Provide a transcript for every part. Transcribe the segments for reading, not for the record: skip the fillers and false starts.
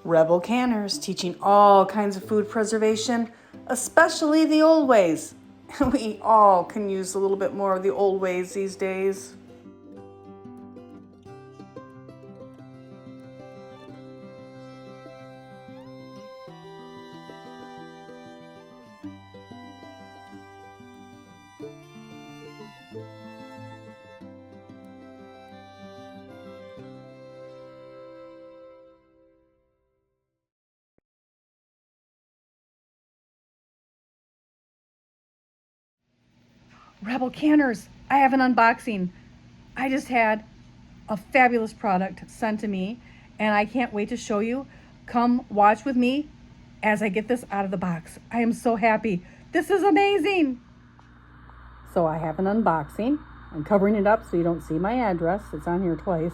Rebel Canners, teaching all kinds of food preservation, especially the old ways. We all can use a little bit more of the old ways these days. Rebel Canners, I have an unboxing. I just had a fabulous product sent to me, and I can't wait to show you. Come watch with me as I get this out of the box. I am so happy. This is amazing. So I have an unboxing. I'm covering it up so you don't see my address. It's on here twice.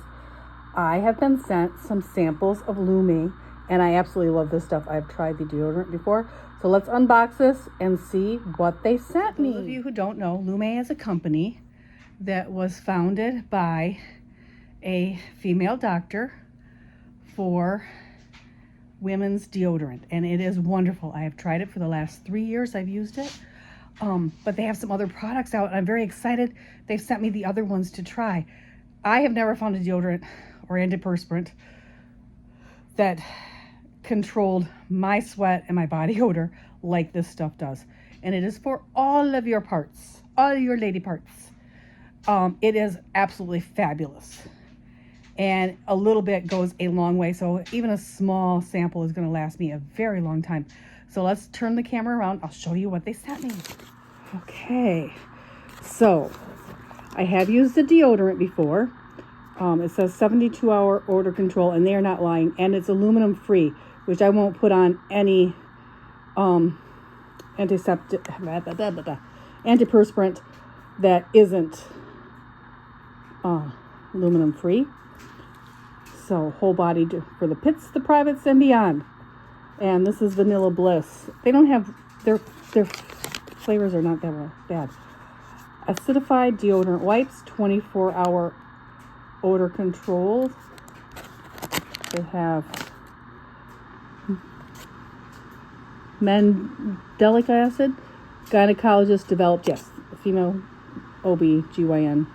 I have been sent some samples of Lumi, and I absolutely love this stuff. I've tried the deodorant before. So let's unbox this and see what they sent me. For those of you who don't know, Lumi is a company that was founded by a female doctor for women's deodorant, and it is wonderful. I have tried it for the last 3 years. I've used it, but they have some other products out, and I'm very excited. They've sent me the other ones to try. I have never found a deodorant or antiperspirant that controlled my sweat and my body odor like this stuff does. And it is for all of your parts, all your lady parts. It is absolutely fabulous. And a little bit goes a long way. So even a small sample is going to last me a very long time. So let's turn the camera around. I'll show you what they sent me. Okay. So I have used the deodorant before. It says 72-hour odor control, and they are not lying. And it's aluminum free, which I won't put on any antiperspirant that isn't aluminum free. So whole body for the pits, the privates, and beyond. And this is Vanilla Bliss. They don't have, their flavors are not that bad. Acidified deodorant wipes, 24-hour odor control. They have mandelic acid, gynecologist developed, yes, female OB/GYN.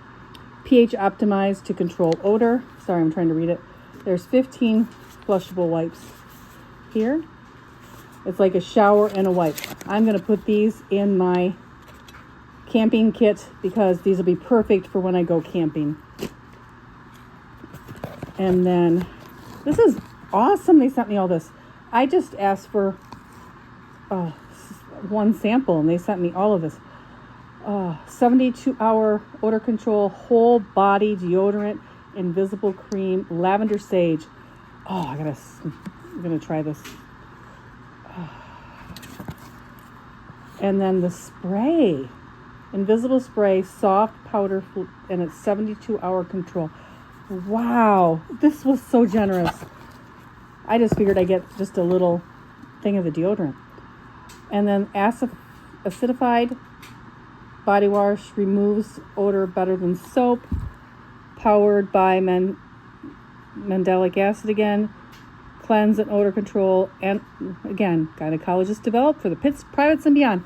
pH optimized to control odor. Sorry, I'm trying to read it. There's 15 flushable wipes here. It's like a shower and a wipe. I'm going to put these in my camping kit because these will be perfect for when I go camping. And then this is awesome. They sent me all this. I just asked for one sample and they sent me all of this. 72-hour odor control, whole body deodorant, invisible cream, lavender sage. Oh, I'm gonna try this. And then the spray, invisible spray, soft powder, and it's 72-hour control. Wow, this was so generous. I just figured I'd get just a little thing of the deodorant. And then acidified body wash, removes odor better than soap, powered by mandelic acid again, cleanse and odor control, and again, gynecologist developed for the pits, privates, and beyond.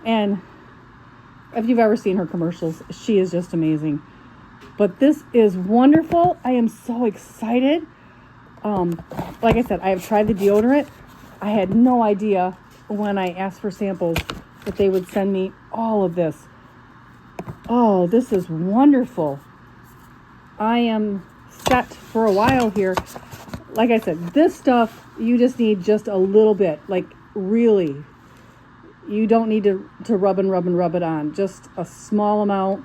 And if you've ever seen her commercials, she is just amazing. But this is wonderful. I am so excited. Like I said, I have tried the deodorant. I had no idea when I asked for samples that they would send me all of this. Oh, this is wonderful. I am set for a while here. Like I said, this stuff, you just need just a little bit. Like, really. You don't need to rub it on. Just a small amount.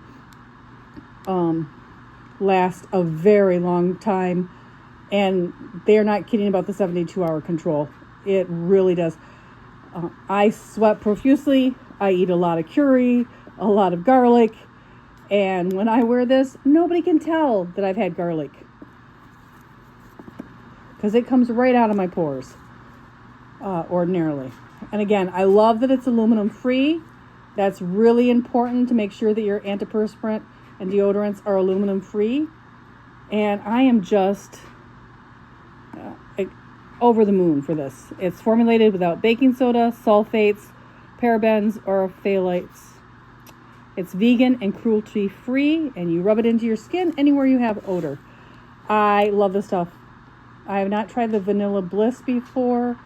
Last a very long time. And they're not kidding about the 72-hour control. It really does. I sweat profusely. I eat a lot of curry, a lot of garlic. And when I wear this, nobody can tell that I've had garlic. Because it comes right out of my pores, ordinarily. And again, I love that it's aluminum free. That's really important to make sure that your antiperspirant and deodorants are aluminum free. And I am just over the moon for this. It's formulated without baking soda, sulfates, parabens, or phthalates. It's vegan and cruelty free, and you rub it into your skin anywhere you have odor. I love this stuff. I have not tried the Vanilla Bliss before.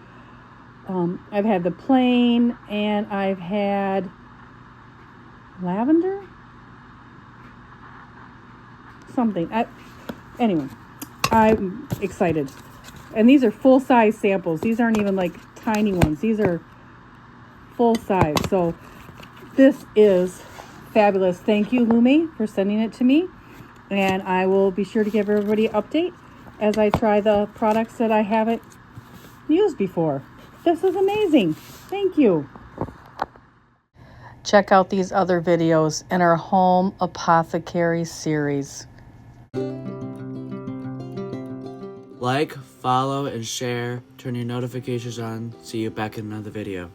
I've had the plain, and I've had lavender? Something. Anyway, I'm excited. And these are full-size samples. These aren't even like tiny ones. These are full-size. So this is fabulous. Thank you, Lumi, for sending it to me. And I will be sure to give everybody an update as I try the products that I haven't used before. This is amazing. Thank you. Check out these other videos in our Home Apothecary series. Like, follow, and share. Turn your notifications on. See you back in another video.